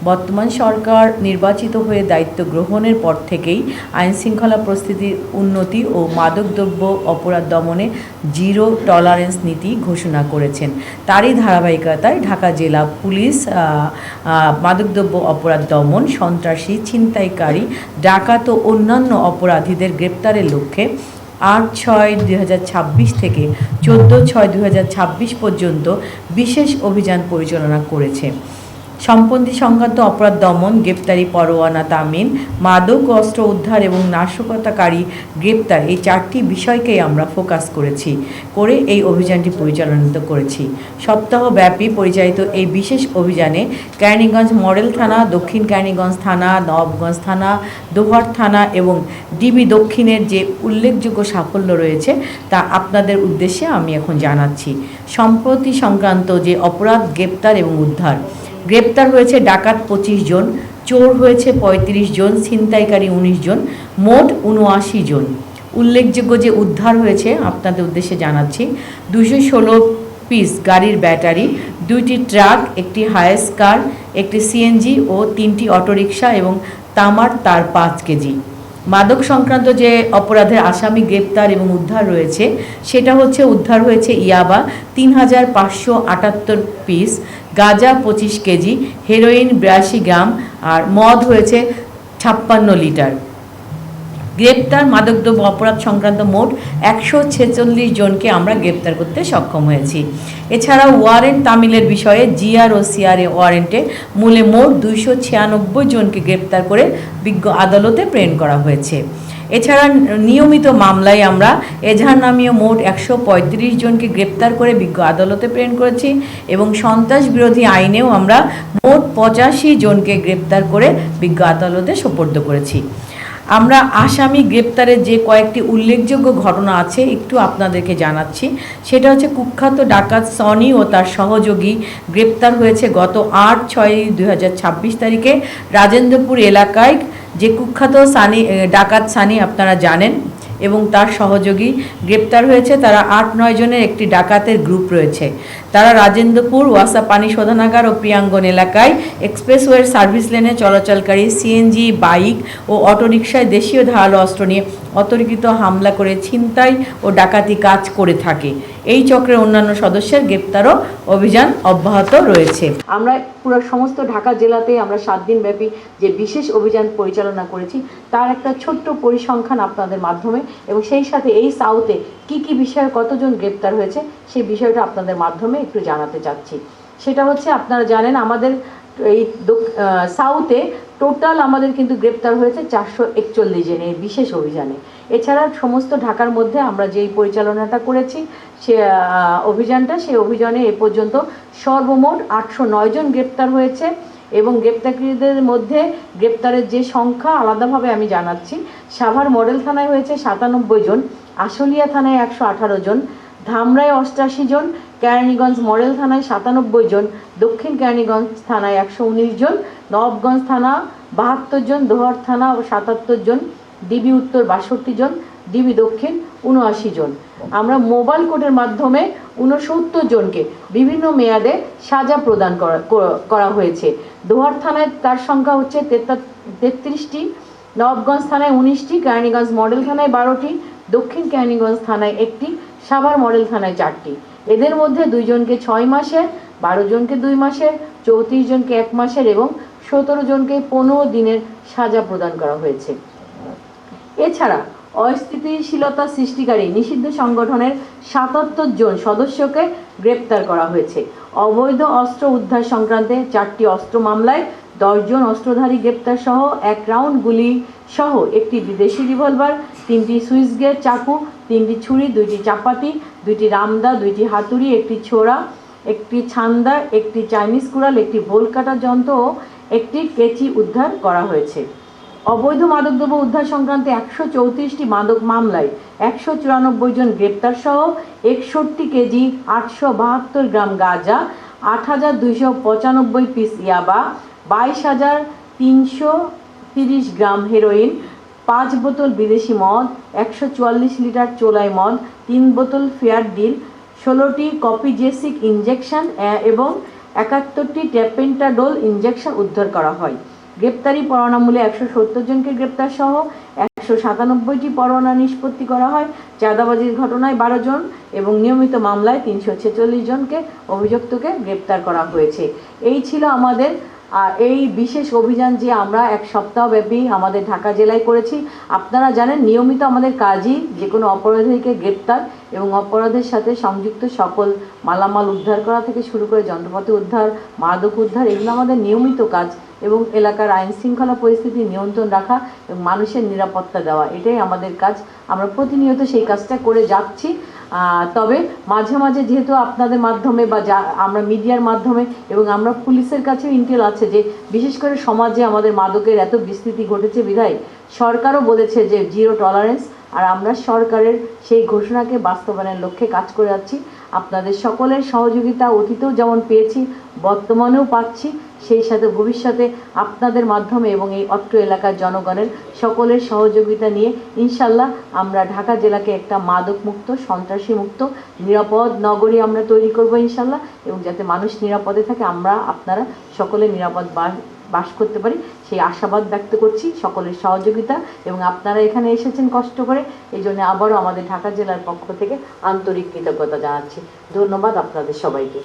বর্তমান সরকার নির্বাচিত হয়ে দায়িত্ব গ্রহণের পর থেকেই আইনশৃঙ্খলা পরিস্থিতির উন্নতি ও মাদকদ্রব্য অপরাধ দমনে জিরো টলারেন্স নীতি ঘোষণা করেছেন। তারই ধারাবাহিকতায় ঢাকা জেলা পুলিশ মাদকদ্রব্য অপরাধ দমন, সন্ত্রাসী, ছিনতাইকারী, ডাকাত ও অন্যান্য অপরাধীদের গ্রেপ্তারের লক্ষ্যে 8/6/2026 থেকে 14/6/2026 পর্যন্ত বিশেষ অভিযান পরিচালনা করেছে। সম্পত্তি সংক্রান্ত অপরাধ দমন, গ্রেপ্তারি পরোয়ানা তামিল, মাদক অস্ত্র উদ্ধার এবং নাশকতাকারী গ্রেপ্তার, এই 4টি বিষয়কেই আমরা ফোকাস করে এই অভিযানটি পরিচালনা করেছি। সপ্তাহব্যাপী পরিচালিত এই বিশেষ অভিযানে কেরানীগঞ্জ মডেল থানা, দক্ষিণ কেরানীগঞ্জ থানা, নবাবগঞ্জ থানা, দোহার থানা এবং ডিবি দক্ষিণের যে উল্লেখযোগ্য সাফল্য রয়েছে তা আপনাদের উদ্দেশ্যে আমি এখন জানাচ্ছি। সম্পত্তি সংক্রান্ত যে অপরাধ গ্রেপ্তার এবং উদ্ধার, গ্রেপ্তার হয়েছে ডাকাত 25 জন, চোর হয়েছে 35 জন, ছিনতাইকারী 19 জন, মোট 79 জন। উল্লেখযোগ্য যে উদ্ধার হয়েছে আপনাদের উদ্দেশ্যে জানাচ্ছি। 216 পিস গাড়ির ব্যাটারি, 2টি ট্রাক, একটি হায়েস কার, একটি সিএনজি ও 3টি অটোরিকশা এবং তামার তার 5 কেজি। মাদক সংক্রান্ত যে অপরাধের আসামি গ্রেপ্তার এবং উদ্ধার রয়েছে সেটা হচ্ছে উদ্ধার হয়েছে ইয়াবা 3578 পিস, গাঁজা 25 কেজি, হেরোইন 82 গ্রাম আর মদ হয়েছে 56 লিটার। গ্রেপ্তার মাদকদ্রব্য অপরাধ সংক্রান্ত মোট 146 জনকে আমরা গ্রেপ্তার করতে সক্ষম হয়েছি। এছাড়াও ওয়ারেন্ট তামিলের বিষয়ে জিআর ও সিআরএ ওয়ারেন্টে মূলে মোট 296 জনকে গ্রেপ্তার করে বিজ্ঞ আদালতে প্রেরণ করা হয়েছে। এছাড়া নিয়মিত মামলায় আমরা এজাহার নামীয় মোট 135 জনকে গ্রেপ্তার করে বিজ্ঞ আদালতে প্রেরণ করেছি এবং সন্ত্রাস বিরোধী আইনেও আমরা মোট 85 জনকে গ্রেপ্তার করে বিজ্ঞ আদালতে সোপর্দ করেছি। আমরা আসামি গ্রেপ্তারের যে কয়েকটি উল্লেখযোগ্য ঘটনা আছে একটু আপনাদেরকে জানাচ্ছি। সেটা হচ্ছে কুখ্যাত ডাকাত সনি ও তার সহযোগী গ্রেপ্তার হয়েছে গত 8/6/2026 তারিখে রাজেন্দ্রপুর এলাকায়। যে কুখ্যাত ডাকাত সানি আপনারা জানেন এবং তার সহযোগী গ্রেপ্তার হয়েছে। তারা 8-9 জনের একটি ডাকাতের গ্রুপ রয়েছে। তারা রাজেন্দ্রপুর ওয়াসা পানি শোধনাগার ও প্রিয়াঙ্গন এলাকায় এক্সপ্রেসওয়ের সার্ভিস লেনে চলাচলকারী সিএনজি, বাইক ও অটোরিকশায় দেশীয় ধারালো অস্ত্র নিয়ে অতর্কিত হামলা করে ছিনতাই ও ডাকাতি কাজ করে থাকে। এই চক্রের অন্যান্য সদস্যের গ্রেপ্তারও অভিযান অব্যাহত রয়েছে। আমরা পুরো সমস্ত ঢাকা জেলাতে আমরা 7 দিন ব্যাপী যে বিশেষ অভিযান পরিচালনা করেছি তার একটা ছোট্ট পরিসংখ্যান আপনাদের মাধ্যমে এবং সেই সাথে এই সাউথে কি বিষয়ে কতজন গ্রেপ্তার হয়েছে সেই বিষয়টা আপনাদের মাধ্যমে একটু জানাতে চাচ্ছি। সেটা হচ্ছে আপনারা জানেন আমাদের এই সাউথে টোটাল আমাদের কিন্তু গ্রেপ্তার হয়েছে 441 জন এই বিশেষ অভিযানে। এছাড়া সমস্ত ঢাকার মধ্যে আমরা যেই পরিচালনাটা করেছি সেই অভিযানে এ পর্যন্ত সর্বমোট 809 জন গ্রেপ্তার হয়েছে এবং গ্রেপ্তারকৃতদের মধ্যে গ্রেপ্তারের যে সংখ্যা আলাদাভাবে আমি জানাচ্ছি। সাভার মডেল থানায় হয়েছে 97 জন, আশুলিয়া থানায় 118 জন, ধামরায় 88 জন, কেরানীগঞ্জ মডেল থানায় 97 জন, দক্ষিণ কেরানীগঞ্জ থানায় 119 জন, নবাবগঞ্জ থানা 72 জন, দোহার থানা 77 জন, ডিবি উত্তর 62 জন, ডিবি দক্ষিণ 79 জন। আমরা মোবাইল কোর্টের মাধ্যমে 69 জনকে বিভিন্ন মেয়াদে সাজা প্রদান করা হয়েছে। দোহার থানায় তার সংখ্যা হচ্ছে 33টি, নবাবগঞ্জ থানায় 19টি, কেরানীগঞ্জ মডেল থানায় 12টি, দক্ষিণ কেরানীগঞ্জ থানায় 1টি, সাভার মডেল থানায় 4টি। এদের মধ্যে 2 জনকে 6 মাসের, 12 জনকে 2 মাসের, 34 জনকে 1 মাসের এবং 17 জনকে 15 দিনের সাজা প্রদান করা হয়েছে। এছাড়া অস্থিতিশীলতা সৃষ্টিকারী নিষিদ্ধ সংগঠনের 77 জন সদস্যকে গ্রেপ্তার করা হয়েছে। অবৈধ অস্ত্র উদ্ধার সংক্রান্তে 4টি অস্ত্র মামলায় 10 জন অস্ত্রধারী গ্রেপ্তার সহ 1 রাউন্ড গুলি সহ একটি বিদেশি রিভলভার, 3টি সুইচ গেট চাকু, 3টি ছুরি, 2টি চাপাতি, 2টি রামদা, 2টি হাতুড়ি, একটি ছোরা, একটি ছান্দা, একটি চাইনিজ কুড়াল, একটি বোল কাটার যন্ত্র ও একটি কেচি উদ্ধার করা হয়েছে। অবৈধ মাদকদ্রব্য উদ্ধার সংক্রান্তে 134টি মাদক মামলায় 194 জন গ্রেপ্তার সহ 61 কেজি 872 গ্রাম গাঁজা, 8295 পিস ইয়াবা, 22,330 গ্রাম হেরোইন, 5 বোতল বিদেশি মদ, 144 লিটার চোলাই মদ, 3 বোতল ফেয়ার ডিল, 16টি কপিজেসিক ইঞ্জেকশন এবং 71টি ট্যাপেন্টাডোল ইনজেকশন উদ্ধার করা হয়। গ্রেপ্তারি পরোয়ানা মূল্যে 170 জনকে গ্রেপ্তার সহ 197টি পরোয়ানা নিষ্পত্তি করা হয়। চাঁদাবাজির ঘটনায় 12 জন এবং নিয়মিত মামলায় 346 জনকে অভিযুক্তকে গ্রেপ্তার করা হয়েছে। এই ছিল আমাদের এই বিশেষ অভিযান, যে আমরা এক সপ্তাহব্যাপী আমাদের ঢাকা জেলায় করেছি। আপনারা জানেন নিয়মিত আমাদের কাজই যে কোনো অপরাধীকে গ্রেপ্তার এবং অপরাধের সাথে সংযুক্ত সকল মালামাল উদ্ধার করা থেকে শুরু করে যন্ত্রপাতি উদ্ধার, মাদক উদ্ধার, এগুলো আমাদের নিয়মিত কাজ এবং এলাকার আইন শৃঙ্খলা পরিস্থিতি নিয়ন্ত্রণ রাখা এবং মানুষের নিরাপত্তা দেওয়া, এটাই আমাদের কাজ। আমরা প্রতিনিয়ত সেই কাজটা করে যাচ্ছি। তবে মাঝে মাঝে যেহেতু আপনাদের মাধ্যমে বা আমরা মিডিয়ার মাধ্যমে এবং আমরা পুলিশের কাছেও ইন্টেল আছে যে বিশেষ করে সমাজে আমাদের মাদকের এত বিস্তৃতি ঘটেছে বিধায় সরকারও বলেছে যে জিরো টলারেন্স, আর আমরা সরকারের সেই ঘোষণাকে বাস্তবায়নের লক্ষ্যে কাজ করে যাচ্ছি। আপনাদের সকলের সহযোগিতা অতীতেও যেমন পেয়েছি, বর্তমানেও পাচ্ছি, সেই সাথে ভবিষ্যতে আপনাদের মাধ্যমে এবং এই অত্র এলাকার জনগণের সকলের সহযোগিতা নিয়ে ইনশাল্লাহ আমরা ঢাকা জেলাকে একটা মাদক মুক্ত, সন্ত্রাসী মুক্ত, নিরাপদ নগরী আমরা তৈরি করব ইনশাল্লাহ, এবং যাতে মানুষ নিরাপদে থাকে, আমরা আপনারা সকলে নিরাপদ বাস করতে পারি, সেই আশাবাদ ব্যক্ত করছি। সকলের সহযোগিতা এবং আপনারা এখানে এসেছেন কষ্ট করে, এই জন্য আবারও আমাদের ঢাকা জেলার পক্ষ থেকে আন্তরিক কৃতজ্ঞতা জানাচ্ছি। ধন্যবাদ আপনাদের সবাইকে।